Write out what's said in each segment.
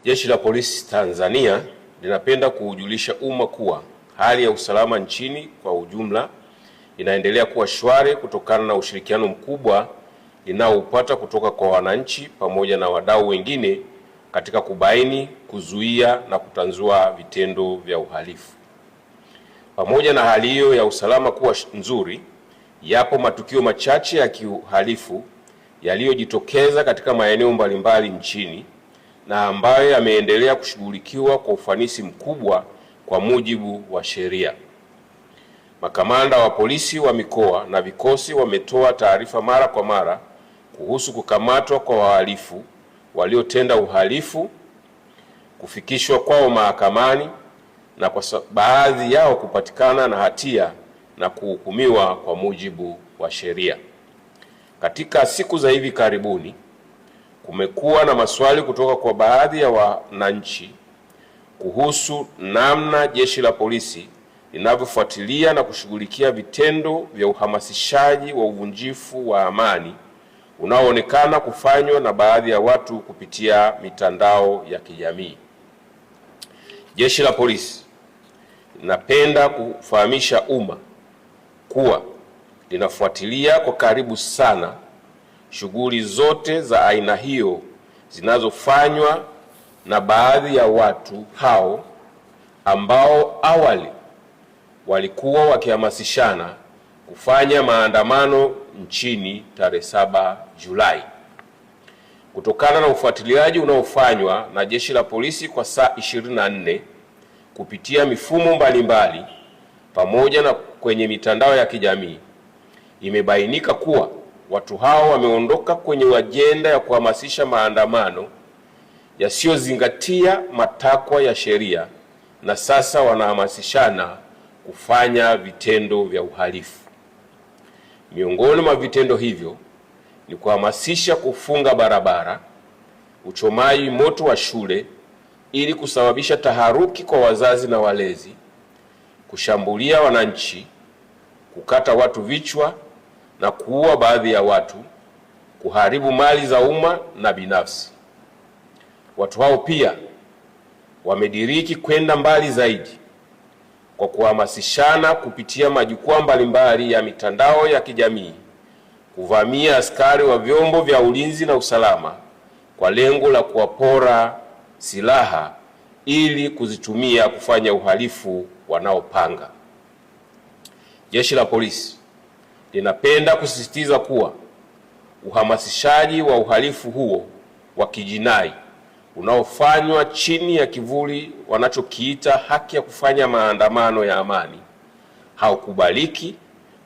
Jeshi la Polisi Tanzania linapenda kuujulisha umma kuwa hali ya usalama nchini kwa ujumla inaendelea kuwa shwari kutokana na ushirikiano mkubwa linaoupata kutoka kwa wananchi pamoja na wadau wengine katika kubaini, kuzuia na kutanzua vitendo vya uhalifu. Pamoja na hali hiyo ya usalama kuwa nzuri, yapo matukio machache ya kiuhalifu yaliyojitokeza katika maeneo mbalimbali nchini na ambayo yameendelea kushughulikiwa kwa ufanisi mkubwa kwa mujibu wa sheria. Makamanda wa polisi wa mikoa na vikosi wametoa taarifa mara kwa mara kuhusu kukamatwa kwa wahalifu waliotenda uhalifu, kufikishwa kwao mahakamani na kwa baadhi yao kupatikana na hatia na kuhukumiwa kwa mujibu wa sheria. Katika siku za hivi karibuni kumekuwa na maswali kutoka kwa baadhi ya wananchi kuhusu namna Jeshi la Polisi linavyofuatilia na kushughulikia vitendo vya uhamasishaji wa uvunjifu wa amani unaoonekana kufanywa na baadhi ya watu kupitia mitandao ya kijamii. Jeshi la Polisi linapenda kufahamisha umma kuwa linafuatilia kwa karibu sana shughuli zote za aina hiyo zinazofanywa na baadhi ya watu hao ambao awali walikuwa wakihamasishana kufanya maandamano nchini tarehe 7 Julai. Kutokana na ufuatiliaji unaofanywa na Jeshi la Polisi kwa saa 24 kupitia mifumo mbalimbali pamoja na kwenye mitandao ya kijamii, imebainika kuwa watu hao wameondoka kwenye ajenda ya kuhamasisha maandamano yasiyozingatia matakwa ya sheria na sasa wanahamasishana kufanya vitendo vya uhalifu. Miongoni mwa vitendo hivyo ni kuhamasisha kufunga barabara, uchomaji moto wa shule ili kusababisha taharuki kwa wazazi na walezi, kushambulia wananchi, kukata watu vichwa na kuua baadhi ya watu, kuharibu mali za umma na binafsi. Watu hao pia wamediriki kwenda mbali zaidi kwa kuhamasishana kupitia majukwaa mbalimbali ya mitandao ya kijamii kuvamia askari wa vyombo vya ulinzi na usalama kwa lengo la kuwapora silaha ili kuzitumia kufanya uhalifu wanaopanga. Jeshi la Polisi linapenda kusisitiza kuwa uhamasishaji wa uhalifu huo wa kijinai unaofanywa chini ya kivuli wanachokiita haki ya kufanya maandamano ya amani haukubaliki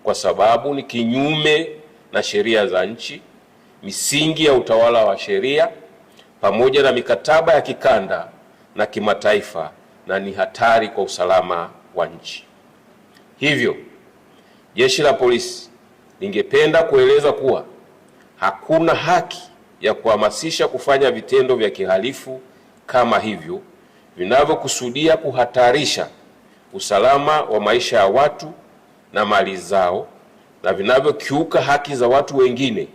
kwa sababu ni kinyume na sheria za nchi, misingi ya utawala wa sheria pamoja na mikataba ya kikanda na kimataifa na ni hatari kwa usalama wa nchi. Hivyo, Jeshi la Polisi lingependa kueleza kuwa hakuna haki ya kuhamasisha kufanya vitendo vya kihalifu kama hivyo vinavyokusudia kuhatarisha usalama wa maisha ya watu na mali zao na vinavyokiuka haki za watu wengine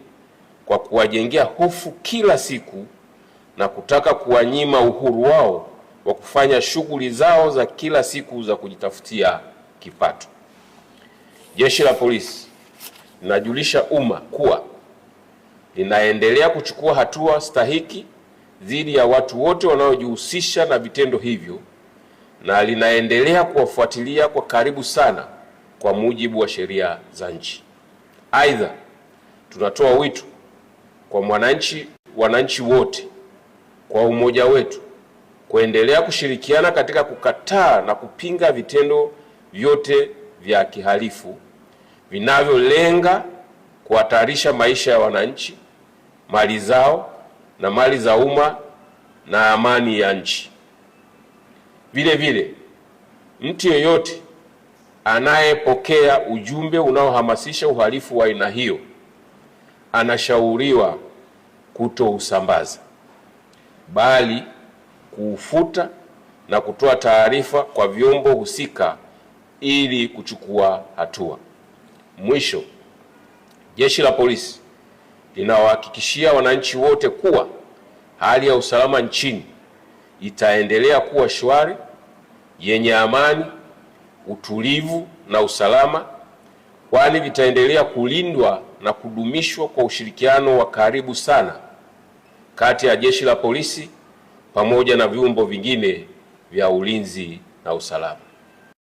kwa kuwajengea hofu kila siku na kutaka kuwanyima uhuru wao wa kufanya shughuli zao za kila siku za kujitafutia kipato. Jeshi la Polisi linajulisha umma kuwa linaendelea kuchukua hatua stahiki dhidi ya watu wote wanaojihusisha na vitendo hivyo na linaendelea kuwafuatilia kwa karibu sana kwa mujibu wa sheria za nchi. Aidha, tunatoa wito kwa wananchi wote kwa umoja wetu kuendelea kushirikiana katika kukataa na kupinga vitendo vyote vya kihalifu vinavyolenga kuhatarisha maisha ya wananchi, mali zao na mali za umma na amani ya nchi. Vile vile, mtu yeyote anayepokea ujumbe unaohamasisha uhalifu wa aina hiyo anashauriwa kutousambaza, bali kuufuta na kutoa taarifa kwa vyombo husika ili kuchukua hatua. Mwisho, Jeshi la Polisi linawahakikishia wananchi wote kuwa hali ya usalama nchini itaendelea kuwa shwari, yenye amani, utulivu na usalama, kwani vitaendelea kulindwa na kudumishwa kwa ushirikiano wa karibu sana kati ya Jeshi la Polisi pamoja na vyombo vingine vya ulinzi na usalama.